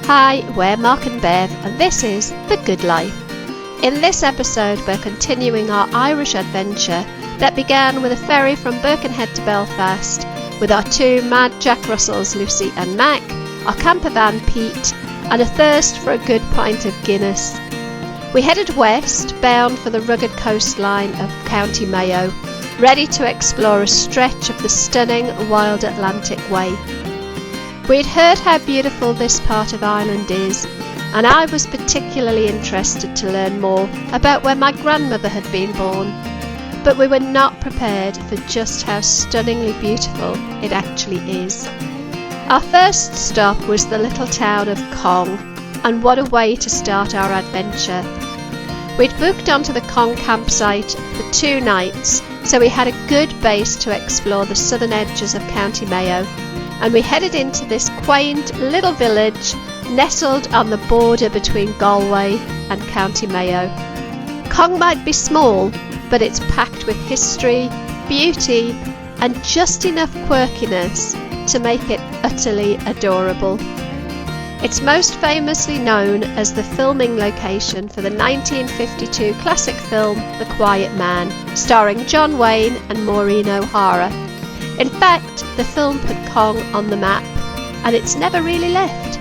Hi, we're Mark and Bev, and this is The Good Life. In this episode, we're continuing our Irish adventure that began with a ferry from Birkenhead to Belfast, with our two mad Jack Russells, Lucy and Mac, our camper van Pete, and a thirst for a good pint of Guinness. We headed west, bound for the rugged coastline of County Mayo, ready to explore a stretch of the stunning wild Atlantic Way. We'd heard how beautiful this part of Ireland is, and I was particularly interested to learn more about where my grandmother had been born, but we were not prepared for just how stunningly beautiful it actually is. Our first stop was the little town of Cong, and what a way to start our adventure. We'd booked onto the Cong campsite for 2 nights, so we had a good base to explore the southern edges of County Mayo, and we headed into this quaint little village nestled on the border between Galway and County Mayo. Cong might be small, but it's packed with history, beauty, and just enough quirkiness to make it utterly adorable. It's most famously known as the filming location for the 1952 classic film The Quiet Man, starring John Wayne and Maureen O'Hara. In fact, the film put Cong on the map, and it's never really left.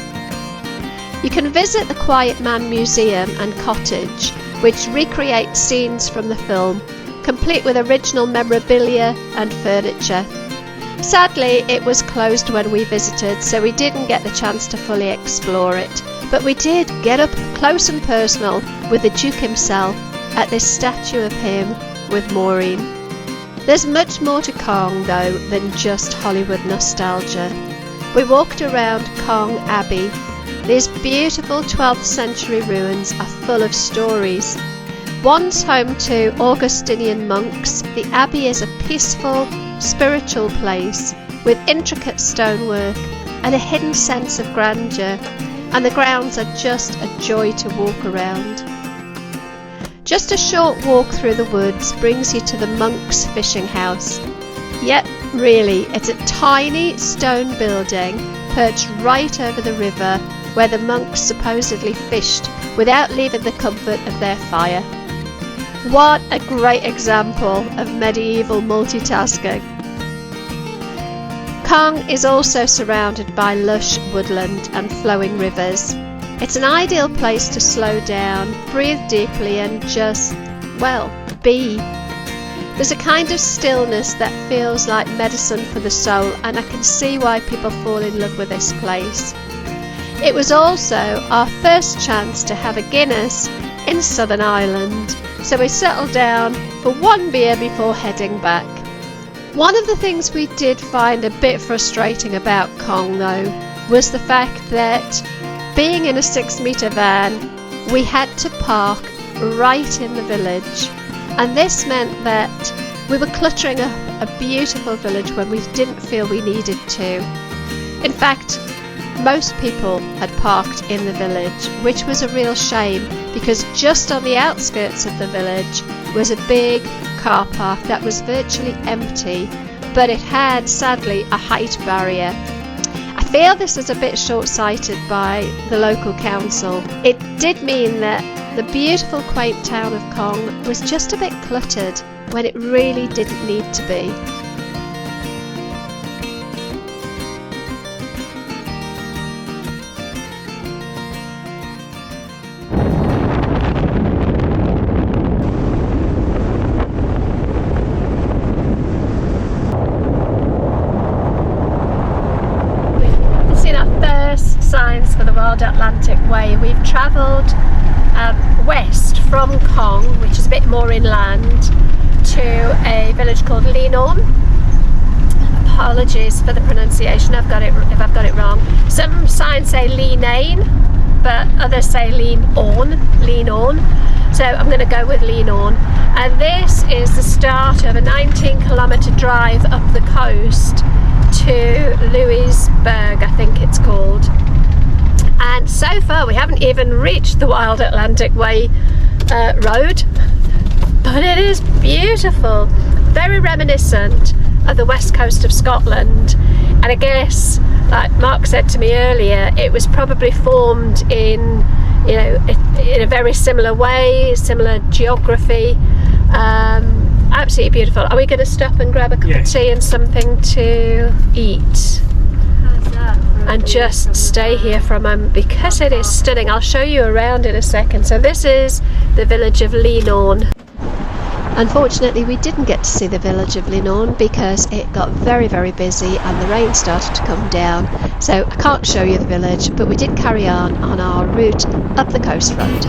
You can visit the Quiet Man Museum and Cottage, which recreates scenes from the film, complete with original memorabilia and furniture. Sadly, it was closed when we visited, so we didn't get the chance to fully explore it, but we did get up close and personal with the Duke himself at this statue of him with Maureen. There's much more to Cong, though, than just Hollywood nostalgia. We walked around Cong Abbey. These beautiful 12th century ruins are full of stories. Once home to Augustinian monks, the Abbey is a peaceful, spiritual place with intricate stonework and a hidden sense of grandeur, and the grounds are just a joy to walk around. Just a short walk through the woods brings you to the monks' fishing house. Yep, really, it's a tiny stone building perched right over the river where the monks supposedly fished without leaving the comfort of their fire. What a great example of medieval multitasking. Cong is also surrounded by lush woodland and flowing rivers. It's an ideal place to slow down, breathe deeply and just, well, be. There's a kind of stillness that feels like medicine for the soul, and I can see why people fall in love with this place. It was also our first chance to have a Guinness in Southern Ireland, so we settled down for 1 beer before heading back. One of the things we did find a bit frustrating about Cong, though, was the fact that being in a 6-metre van, we had to park right in the village, and this meant that we were cluttering up a beautiful village when we didn't feel we needed to. In fact, most people had parked in the village, which was a real shame, because just on the outskirts of the village was a big car park that was virtually empty, but it had, sadly, a height barrier. I feel this is a bit short-sighted by the local council. It did mean that the beautiful quaint town of Cong was just a bit cluttered when it really didn't need to be. Signs for the Wild Atlantic Way. We've travelled west from Cong, which is a bit more inland, to a village called Leanorn. Apologies for the pronunciation if I've got it wrong. Some signs say Leanane, but others say Leanorn. So I'm going to go with Leanorn. And this is the start of a 19-kilometre drive up the coast to Louisburg, I think it's called. And so far we haven't even reached the Wild Atlantic Way road, but it is beautiful, very reminiscent of the west coast of Scotland, and I guess like Mark said to me earlier, it was probably formed in, you know, in a very similar way, similar geography. Absolutely beautiful. Are we going to stop and grab a cup of tea and something to eat? And just stay here for a moment because it is stunning. I'll show you around in a second. So this is the village of Leenorn. Unfortunately, we didn't get to see the village of Leenorn because it got very, very busy and the rain started to come down. So I can't show you the village, but we did carry on our route up the coast road.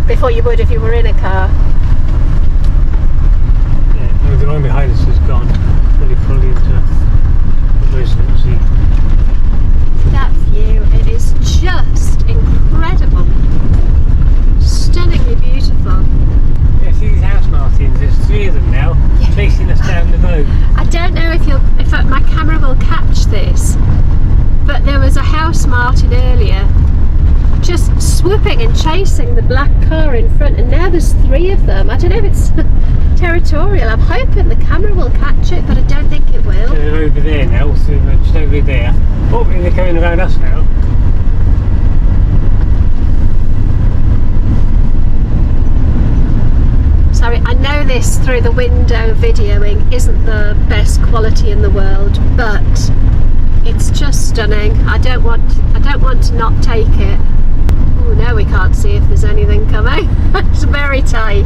Before you would if you were in a car. Yeah, no, the one behind us has gone fully into the residency. That view, it is just incredible. Stunningly beautiful. Yeah, see these house martins, there's 3 of them now, chasing us down the road. I don't know if my camera will catch this, but there was a house martin earlier just swooping and chasing the black car in front, and now there's 3 of them. I don't know if it's territorial. I'm hoping the camera will catch it, but I don't think it will. So they're over there now, so they're just over there. Oh, they're coming around us now. Sorry, I know this through the window videoing isn't the best quality in the world, but it's just stunning. I don't want to not take it. Oh no, we can't see if there's anything coming. It's very tight.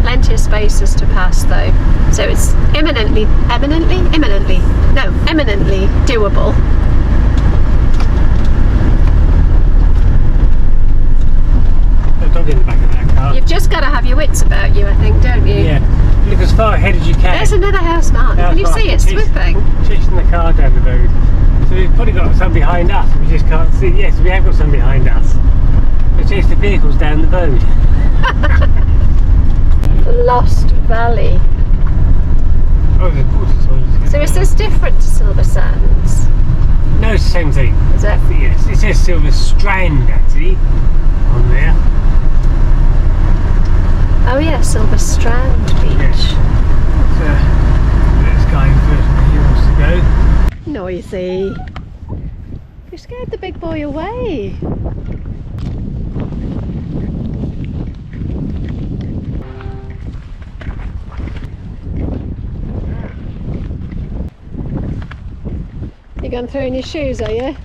Plenty of spaces to pass though, so it's eminently doable. Dog in the back of that car. You've just got to have your wits about you, I think, don't you? Yeah. Look as far ahead as you can. There's another house martin. Can you see it swooping? Chasing the car down the road. So we've probably got some behind us. We just can't see. Yes, we have got some behind us. They chase the vehicles down the road. The Lost Valley. Oh, there's water toilets. So is this different to Silver Sands? No, it's the same thing. Is it? Yes, it says Silver Strand actually on there. Oh yeah, Silver Strand Beach. Yes. So, let's go first where he wants to go. Noisy. You scared the big boy away. going through in your shoes, are you?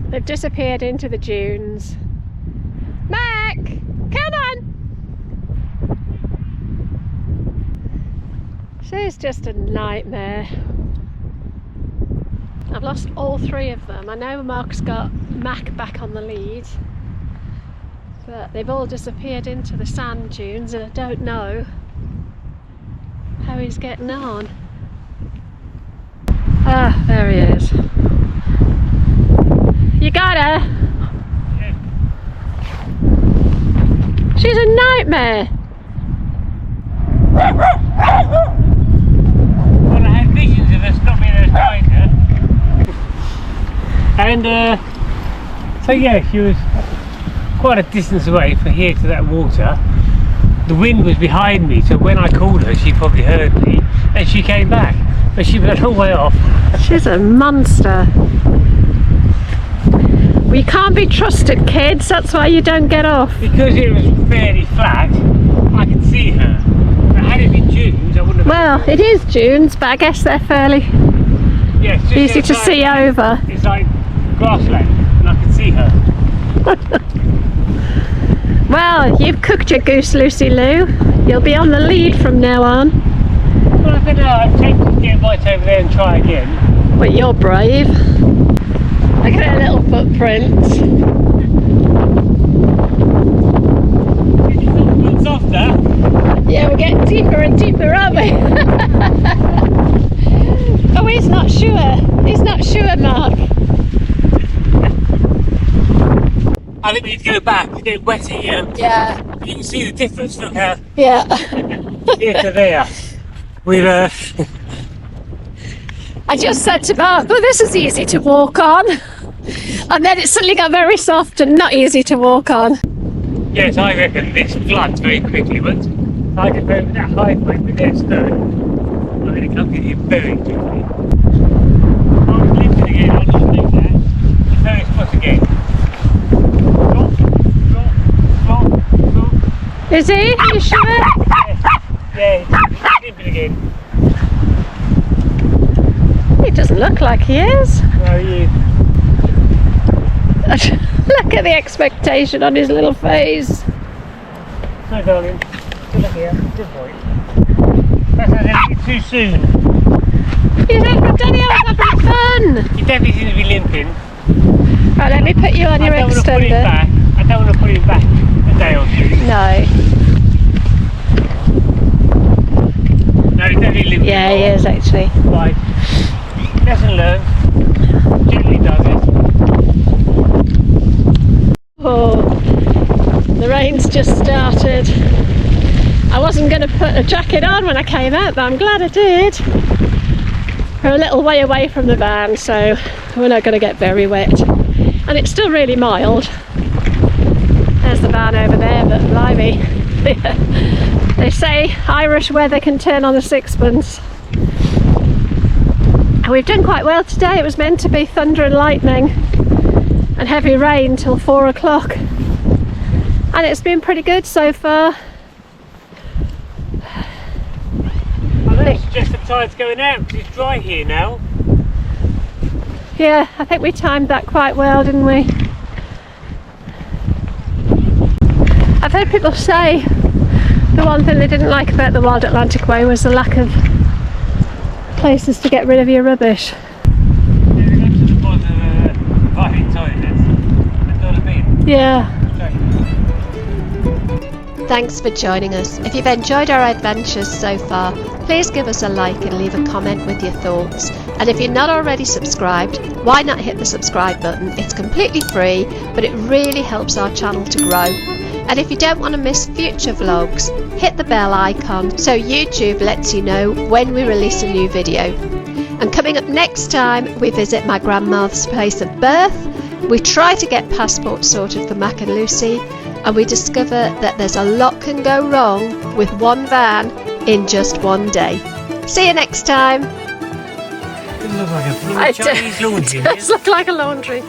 They've disappeared into the dunes. Mac! Come on! She's just a nightmare. I've lost all three of them. I know Mark's got Mac back on the lead, but they've all disappeared into the sand dunes and I don't know how he's getting on. Ah, there he is. You got her? Yeah. She's a nightmare. Well, I had visions of her stopping her behind her. And so yeah, she was quite a distance away from here to that water. The wind was behind me, so when I called her she probably heard me and she came back, but she was a long way off. She's a monster. Well, you can't be trusted, kids, that's why you don't get off. Because it was fairly flat, I could see her. But had it been dunes, I wouldn't have. Well, it is dunes, but I guess they're fairly easy to see over. It's like grassland, and I could see her. Well, you've cooked your goose, Lucy Lou. You'll be on the lead from now on. Well, I don't know, I'm tempted to get right over there and try again. Well, you're brave. Look at her little footprints. It's softer. Yeah, we're getting deeper and deeper, aren't we? Oh, he's not sure. He's not sure, Mark. I think we need to go back. It's getting wetter here. Yeah. You can see the difference. Look how Yeah. here to there. We've I just said to Mark, well, this is easy to walk on. And then it suddenly got very soft and not easy to walk on. yes, I reckon this floods very quickly, but I can go over that high point with their stern. I think it comes in here very quickly. I'm lifting again, I'll just do that. The first spot again. Drop. Is he? You sure? Yeah, limping again. He doesn't look like he is. No, he is. Look at the expectation on his little face. No, darling. Good luck here. Good boy. That's a little bit too soon. He's having, Daddy, I was having fun. He definitely seems to be limping. Right, let me put you on your I don't want to put him extender. back. I don't want to put him back a day or two. No. No, he's definitely limping. Yeah, he is actually. Right. Lesson learned. Gently does it. Oh, the rain's just started. I wasn't going to put a jacket on when I came out, but I'm glad I did. We're a little way away from the van, so we're not going to get very wet. And it's still really mild. There's the van over there, but blimey. They say Irish weather can turn on a sixpence. And we've done quite well today. It was meant to be thunder and lightning and heavy rain till 4 o'clock. And it's been pretty good so far. I don't suggest the tide's going out because it's dry here now. Yeah, I think we timed that quite well, didn't we? I've heard people say the one thing they didn't like about the Wild Atlantic Way was the lack of places to get rid of your rubbish. Yeah, we went to the bottom of providing toilets. That's all I mean. Yeah. Thanks for joining us. If you've enjoyed our adventures so far, please give us a like and leave a comment with your thoughts. And if you're not already subscribed, why not hit the subscribe button? It's completely free, but it really helps our channel to grow. And if you don't want to miss future vlogs, hit the bell icon so YouTube lets you know when we release a new video. And coming up next time, we visit my grandmother's place of birth. We try to get passports sorted for Mac and Lucy, and we discover that there's a lot can go wrong with one van in just one day. See you next time. It looks like a Chinese laundry. It does look like a laundry.